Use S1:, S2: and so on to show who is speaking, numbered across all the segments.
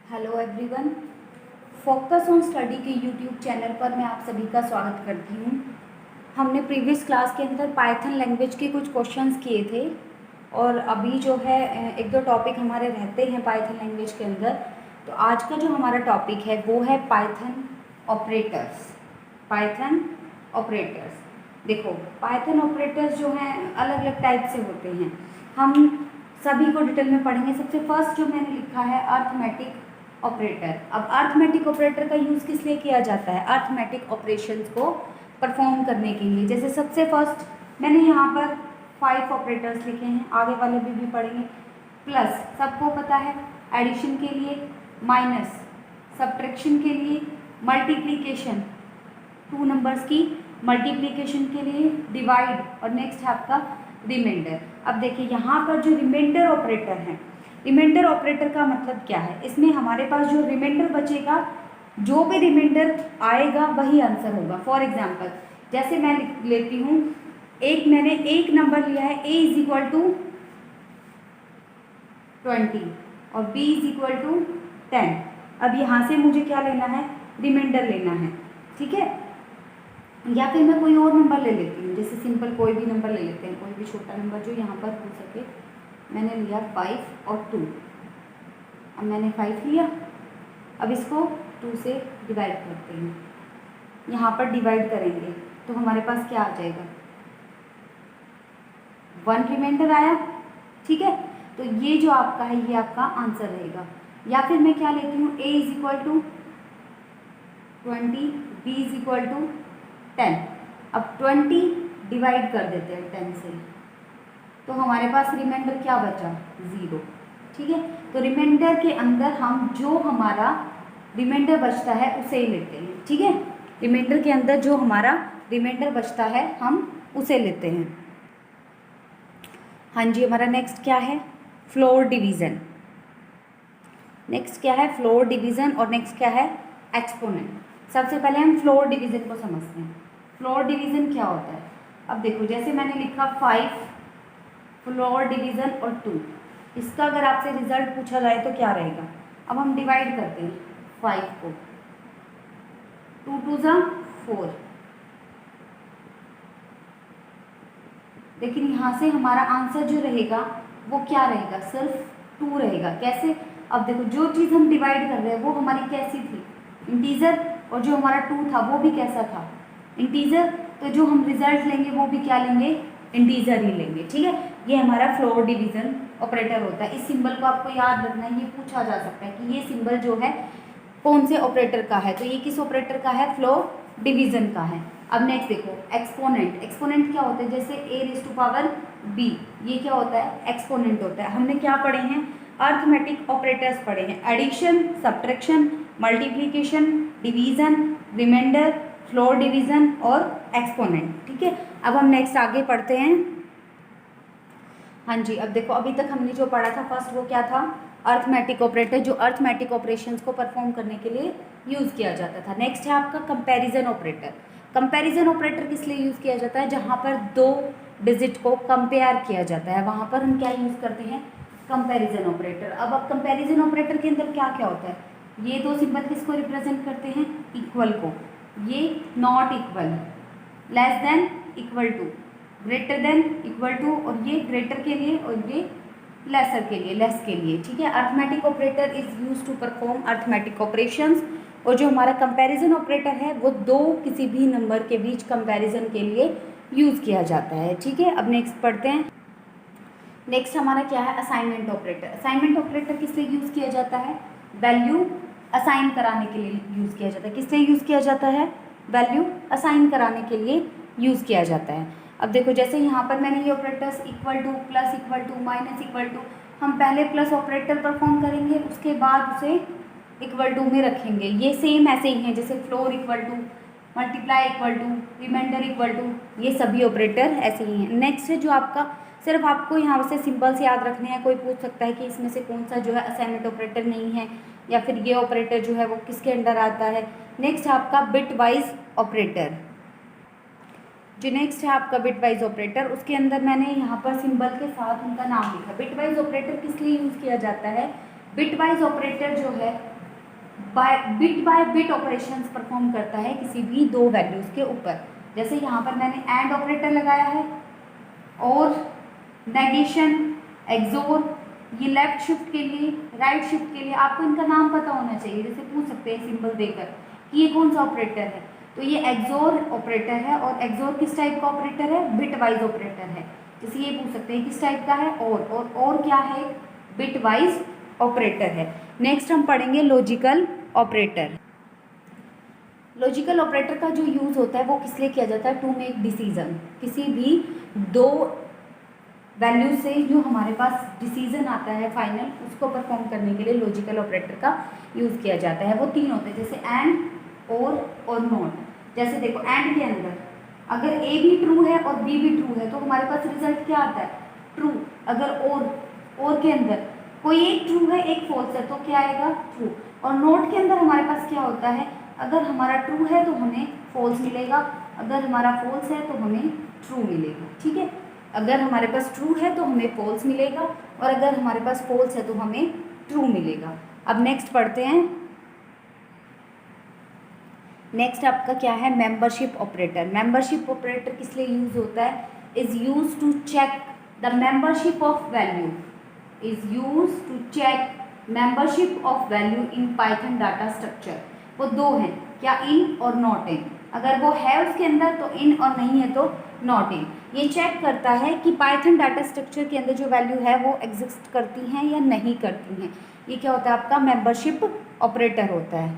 S1: Hello everyone, focus on study के YouTube channel पर मैं आप सभी का स्वागत करती हूँ। हमने प्रीवियस क्लास के अंदर पाइथन लैंग्वेज के कुछ क्वेश्चंस किए थे और अभी जो है एक दो टॉपिक हमारे रहते हैं पाइथन लैंग्वेज के अंदर। तो आज का जो हमारा टॉपिक है वो है पाइथन ऑपरेटर्स। पाइथन ऑपरेटर्स, देखो पाइथन ऑपरेटर्स जो हैं अलग अलग टाइप से होते हैं, हम सभी को डिटेल में पढ़ेंगे। सबसे फर्स्ट जो मैंने लिखा है अर्थमेटिक ऑपरेटर। अब अर्थमेटिक ऑपरेटर का यूज़ किस लिए किया जाता है? अर्थमेटिक ऑपरेशंस को परफॉर्म करने के लिए। जैसे सबसे फर्स्ट मैंने यहाँ पर 5 ऑपरेटर्स लिखे हैं, आगे वाले भी पढ़ेंगे। प्लस सबको पता है एडिशन के लिए, माइनस सब्ट्रैक्शन के लिए, मल्टीप्लिकेशन 2 नंबर्स की मल्टीप्लिकेशन के लिए, डिवाइड और नेक्स्ट है आपका रिमाइंडर। अब देखिए यहाँ पर जो रिमाइंडर ऑपरेटर है, रिमाइंडर ऑपरेटर का मतलब क्या है? इसमें हमारे पास जो रिमाइंडर बचेगा, जो भी रिमाइंडर आएगा वही आंसर होगा। फॉर एग्जांपल जैसे मैं लेती हूँ मैंने एक नंबर लिया है a इज इक्वल टू 20 और b इज इक्वल टू 10। अब यहाँ से मुझे क्या लेना है? रिमाइंडर लेना है, ठीक है। या फिर मैं कोई और नंबर ले लेती हूँ, जैसे सिंपल कोई भी नंबर ले लेते हैं, कोई भी छोटा नंबर जो यहाँ पर हो सके। मैंने लिया 5 और 2। अब मैंने 5 लिया, अब इसको 2 से डिवाइड करते हैं। यहाँ पर डिवाइड करेंगे तो हमारे पास क्या आ जाएगा? 1 रिमाइंडर आया, ठीक है। तो ये जो आपका है ये आपका आंसर रहेगा। या फिर मैं क्या लेती हूँ, a is equal to 20, b is equal to 10। अब 20 डिवाइड कर देते हैं 10 से, तो हमारे पास रिमाइंडर क्या बचा? 0, ठीक है। तो रिमाइंडर के अंदर हम जो हमारा रिमाइंडर बचता है उसे ही लेते हैं, ठीक है। रिमाइंडर के अंदर जो हमारा रिमाइंडर बचता है हम उसे लेते हैं। हाँ जी, हमारा नेक्स्ट क्या है? Floor division. नेक्स्ट क्या है? Floor division. और नेक्स्ट क्या है? एक्सपोनेंट। सबसे पहले हम फ्लोर डिवीज़न को समझते हैं। फ्लोर डिवीज़न क्या होता है? अब देखो जैसे मैंने लिखा 5 फ्लोर डिवीज़न और 2, इसका अगर आपसे रिजल्ट पूछा जाए तो क्या रहेगा? अब हम डिवाइड करते हैं 5 को, 2 2 जा 4, लेकिन यहाँ से हमारा आंसर जो रहेगा वो क्या रहेगा? सिर्फ 2 रहेगा। कैसे? अब देखो जो चीज़ हम डिवाइड कर रहे हैं वो हमारी कैसी थी? इंटीजर। और जो हमारा 2 था वो भी कैसा था? इंटीजर। तो जो हम रिजल्ट लेंगे वो भी क्या लेंगे? इंटीजर ही लेंगे, ठीक है। ये हमारा फ्लोर डिवीज़न ऑपरेटर होता है। इस सिंबल को आपको याद रखना है, ये पूछा जा सकता है कि ये सिंबल जो है कौन से ऑपरेटर का है। तो ये किस ऑपरेटर का है? फ्लोर डिवीज़न का है। अब नेक्स्ट देखो एक्सपोनेंट। एक्सपोनेंट क्या होता है? जैसे a raise to power b, ये क्या होता है? एक्सपोनेंट होता है। हमने क्या पढ़े हैं? अर्थमेटिक ऑपरेटर्स पढ़े हैं। Addition, subtraction, multiplication, division, reminder, floor division और एक्सपोनेंट, ठीक है। अब हम नेक्स्ट आगे पढ़ते हैं। हाँ जी, अब देखो अभी तक हमने जो पढ़ा था फर्स्ट वो क्या था? अर्थमेटिक ऑपरेटर, जो अर्थमेटिक ऑपरेशंस को परफॉर्म करने के लिए यूज़ किया जाता था। नेक्स्ट है आपका कंपैरिजन ऑपरेटर। कंपैरिजन ऑपरेटर किस लिए यूज़ किया जाता है? जहाँ पर 2 डिजिट को कंपेयर किया जाता है वहाँ पर हम क्या यूज़ करते हैं? Comparison operator. अब कंपैरिजन ऑपरेटर के अंदर क्या क्या होता है? ये 2 सिंबल किसको रिप्रेजेंट करते हैं? इक्वल को। ये not equal, less than equal to, greater than equal to, और ये ग्रेटर के लिए और ये लेसर के लिए, लेस के लिए, ठीक है। Arithmetic operator is use to perform arithmetic operations. और जो हमारा कंपैरिजन ऑपरेटर है वो 2 किसी भी नंबर के बीच कंपैरिजन के लिए यूज़ किया जाता है, ठीक है। अब नेक्स्ट पढ़ते हैं। नेक्स्ट हमारा क्या है? Assignment operator. असाइनमेंट ऑपरेटर किस लिए यूज़ किया जाता है? वैल्यू असाइन कराने के लिए यूज़ किया जाता है। किस लिए यूज़ किया जाता है? वैल्यू असाइन कराने के लिए यूज़ किया जाता है। अब देखो जैसे यहाँ पर मैंने ये operators equal to, plus equal to, minus equal to, हम पहले प्लस ऑपरेटर परफॉर्म करेंगे, उसके बाद उसे इक्वल टू में रखेंगे। ये सेम ऐसे ही हैं जैसे floor equal to, multiply equal to, reminder equal to, ये सभी ऑपरेटर ऐसे ही हैं। नेक्स्ट है जो आपका, सिर्फ आपको यहाँ से सिंबल्स याद रखने हैं। कोई पूछ सकता है कि इसमें से कौन सा जो है असाइनमेंट ऑपरेटर नहीं है, या फिर ये ऑपरेटर जो है वो किसके अंडर आता है। नेक्स्ट है आपका बिट वाइज ऑपरेटर। जो नेक्स्ट है आपका बिट वाइज ऑपरेटर, उसके अंदर मैंने यहाँ पर सिंबल के साथ उनका नाम लिखा। बिट वाइज ऑपरेटर किस लिए यूज़ किया जाता है? बिट वाइज ऑपरेटर जो है बाय बिट ऑपरेशंस परफॉर्म करता है किसी भी दो वैल्यूज़ के ऊपर। जैसे यहाँ पर मैंने एंड ऑपरेटर लगाया है, और नेगेशन, एक्सोर, ये लेफ्ट शिफ्ट के लिए, राइट शिफ्ट के लिए आपको इनका नाम पता होना चाहिए। जैसे पूछ सकते हैं सिंबल देकर कि ये कौन सा ऑपरेटर है, तो ये एक्सोर ऑपरेटर है। और एक्सोर किस टाइप का ऑपरेटर है? बिट वाइज ऑपरेटर है। जैसे ये पूछ सकते हैं किस टाइप का है, और क्या है? बिट वाइज ऑपरेटर है। नेक्स्ट हम पढ़ेंगे लॉजिकल ऑपरेटर। लॉजिकल ऑपरेटर का जो यूज़ होता है वो किस लिए किया जाता है? To make decision. किसी भी दो वैल्यू से जो हमारे पास डिसीजन आता है फाइनल, उसको परफॉर्म करने के लिए लॉजिकल ऑपरेटर का यूज़ किया जाता है। वो तीन होते हैं, जैसे एंड, और नॉट। जैसे देखो एंड के अंदर अगर ए भी ट्रू है और बी भी ट्रू है तो हमारे पास रिजल्ट क्या आता है? ट्रू। अगर और के अंदर कोई एक ट्रू है एक फॉल्स है तो क्या आएगा? ट्रू। और नोट के अंदर हमारे पास क्या होता है? अगर हमारा ट्रू है तो हमें फॉल्स मिलेगा, अगर हमारा फॉल्स है तो हमें ट्रू मिलेगा। ठीक है, अगर हमारे पास ट्रू है तो हमें फॉल्स मिलेगा, और अगर हमारे पास फॉल्स है तो हमें ट्रू मिलेगा। अब नेक्स्ट पढ़ते हैं। नेक्स्ट आपका क्या है? Membership operator. मेंबरशिप ऑपरेटर किस लिए यूज होता है? Is use to check the membership of value, is use to check membership of value in Python data structure. वो दो हैं, क्या? इन और नॉट इन। अगर वो है उसके अंदर तो इन, और नहीं है तो नॉट इन। ये चेक करता है कि पाइथन डाटा स्ट्रक्चर के अंदर जो वैल्यू है वो एग्जिस्ट करती हैं या नहीं करती हैं। ये क्या होता है? आपका मेंबरशिप ऑपरेटर होता है।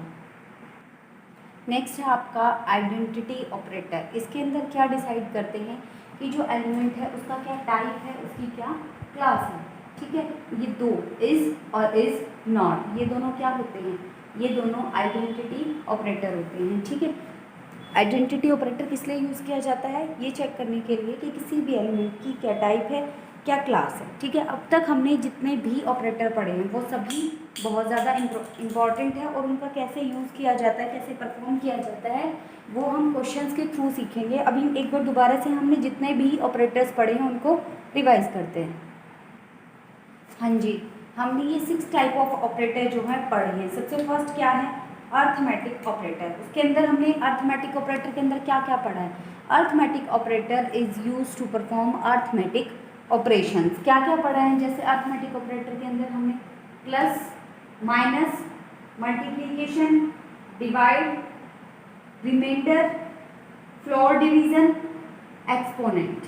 S1: नेक्स्ट है आपका आइडेंटिटी ऑपरेटर। इसके अंदर क्या डिसाइड करते हैं कि जो एलिमेंट है उसका क्या टाइप है, उसकी क्या क्लास है। ठीक है, ये दो इज और इज नॉट, ये दोनों क्या होते हैं? ये दोनों आइडेंटिटी ऑपरेटर होते हैं। ठीक है, आइडेंटिटी ऑपरेटर किस लिए यूज़ किया जाता है? ये चेक करने के लिए कि किसी भी एलिमेंट की क्या टाइप है, क्या क्लास है। ठीक है, अब तक हमने जितने भी ऑपरेटर पढ़े हैं वो सभी बहुत ज़्यादा इम्पॉर्टेंट है, और उनका कैसे यूज़ किया जाता है, कैसे परफॉर्म किया जाता है, वो हम क्वेश्चंस के थ्रू सीखेंगे। अभी एक बार दोबारा से हमने जितने भी ऑपरेटर्स पढ़े हैं उनको रिवाइज करते हैं। हाँ जी, हमने ये 6 टाइप ऑफ ऑपरेटर जो है पढ़े हैं। सबसे फर्स्ट क्या है? Arithmetic operator. उसके अंदर हमने अर्थमेटिक ऑपरेटर के अंदर क्या क्या पढ़ा है? Arithmetic operator is use to perform arithmetic operations. क्या क्या पढ़ा है? जैसे अर्थमेटिक ऑपरेटर के अंदर हमने plus, minus, multiplication, divide, reminder, floor division, exponent.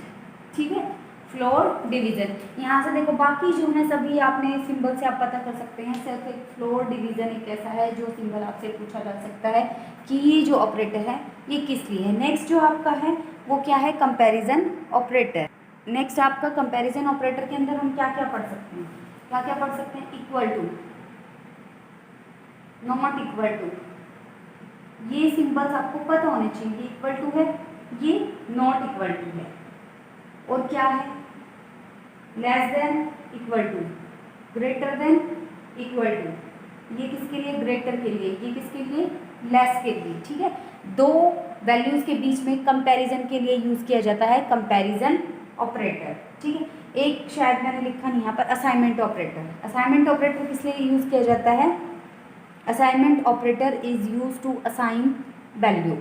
S1: ठीक है, फ्लोर डिवीजन। यहाँ से देखो बाकी जो है सभी आपने सिंबल से आप पता कर सकते हैं। सिर्फ एक फ्लोर डिवीजन एक ऐसा है जो सिंबल आपसे पूछा जा सकता है कि ये जो ऑपरेटर है ये किस लिए है। नेक्स्ट जो आपका है वो क्या है? Comparison operator. नेक्स्ट आपका कंपैरिजन ऑपरेटर के अंदर हम क्या क्या पढ़ सकते हैं? क्या क्या पढ़ सकते हैं? Equal to, not equal to, ये सिंबल्स आपको पता होने चाहिए। ये इक्वल टू है, ये नॉट इक्वल टू है, और क्या है? Less than, equal to, greater than, equal to. ये किसके लिए? ग्रेटर के लिए। ये किसके लिए? लेस के लिए। ठीक है, दो वैल्यूज के बीच में कंपैरिजन के लिए यूज किया जाता है कंपैरिजन ऑपरेटर। ठीक है, एक शायद मैंने लिखा नहीं यहाँ पर, असाइनमेंट ऑपरेटर। असाइनमेंट ऑपरेटर किस लिए यूज किया जाता है? Assignment operator is use to assign value.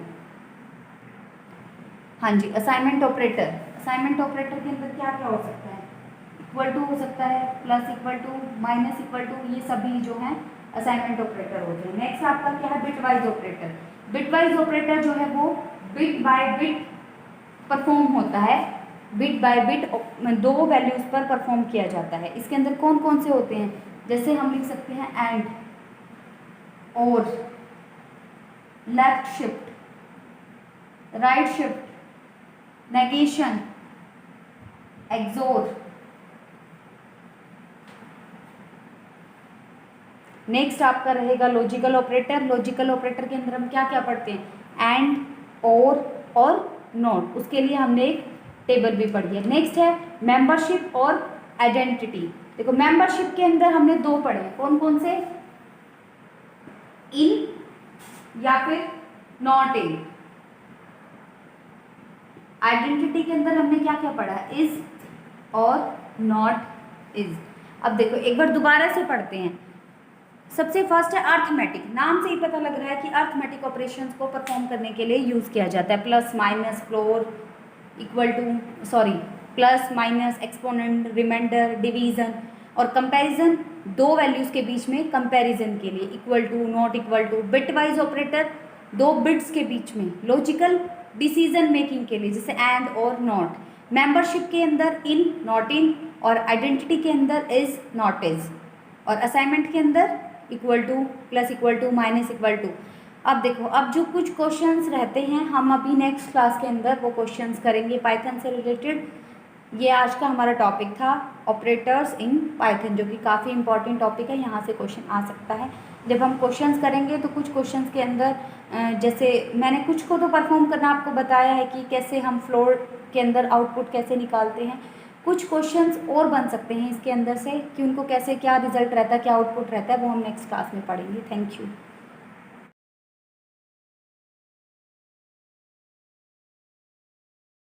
S1: हाँ जी, असाइनमेंट ऑपरेटर। असाइनमेंट ऑपरेटर के अंदर क्या क्या हो सकता है? इक्वल टू हो सकता है, plus equal to, minus equal to, ये सभी जो हैं असाइनमेंट ऑपरेटर होते हैं। नेक्स्ट आपका क्या है? Bitwise operator. बिटवाइज ऑपरेटर जो है वो बिट बाय बिट परफॉर्म होता है। बिट बाय बिट दो वैल्यूज पर परफॉर्म किया जाता है। इसके अंदर कौन कौन से होते हैं? जैसे हम लिख सकते हैं एंड, और, left shift, right shift, negation, xor. Next आपका रहेगा लॉजिकल ऑपरेटर। लॉजिकल ऑपरेटर के अंदर हम क्या क्या पढ़ते हैं? एंड, और नॉट। उसके लिए हमने एक टेबल भी पढ़ी है। नेक्स्ट है मेंबरशिप और आइडेंटिटी। देखो मेंबरशिप के अंदर हमने दो पढ़े हैं, कौन कौन से? इन या फिर नॉट इन। आइडेंटिटी के अंदर हमने क्या क्या पढ़ा है? इज और नॉट इज। अब देखो एक बार दोबारा से पढ़ते हैं। सबसे फर्स्ट है अर्थमेटिक। नाम से ही पता लग रहा है कि अर्थमेटिक ऑपरेशंस को परफॉर्म करने के लिए यूज़ किया जाता है। Plus minus floor equal to sorry plus minus exponent reminder division और कंपैरिजन, दो वैल्यूज़ के बीच में कंपैरिजन के लिए equal to not equal to, bitwise operator दो बिट्स के बीच में, लॉजिकल डिसीजन मेकिंग के लिए जैसे एंड और नॉट, मेंबरशिप के अंदर इन नॉट इन और आइडेंटिटी के अंदर इज नॉट इज और असाइनमेंट के अंदर equal to plus equal to minus equal to. अब देखो, अब जो कुछ क्वेश्चंस रहते हैं हम अभी नेक्स्ट क्लास के अंदर वो क्वेश्चंस करेंगे पाइथन से रिलेटेड। ये आज का हमारा टॉपिक था ऑपरेटर्स इन पाइथन, जो कि काफ़ी इंपॉर्टेंट टॉपिक है, यहाँ से क्वेश्चन आ सकता है। जब हम क्वेश्चंस करेंगे तो कुछ क्वेश्चंस के अंदर जैसे मैंने कुछ को तो परफॉर्म करना आपको बताया है कि कैसे हम फ्लोर के अंदर आउटपुट कैसे निकालते हैं, कुछ क्वेश्चंस और बन सकते हैं इसके अंदर से कि उनको कैसे क्या रिजल्ट रहता है, क्या आउटपुट रहता है, वो हम नेक्स्ट क्लास में पढ़ेंगे। Thank you.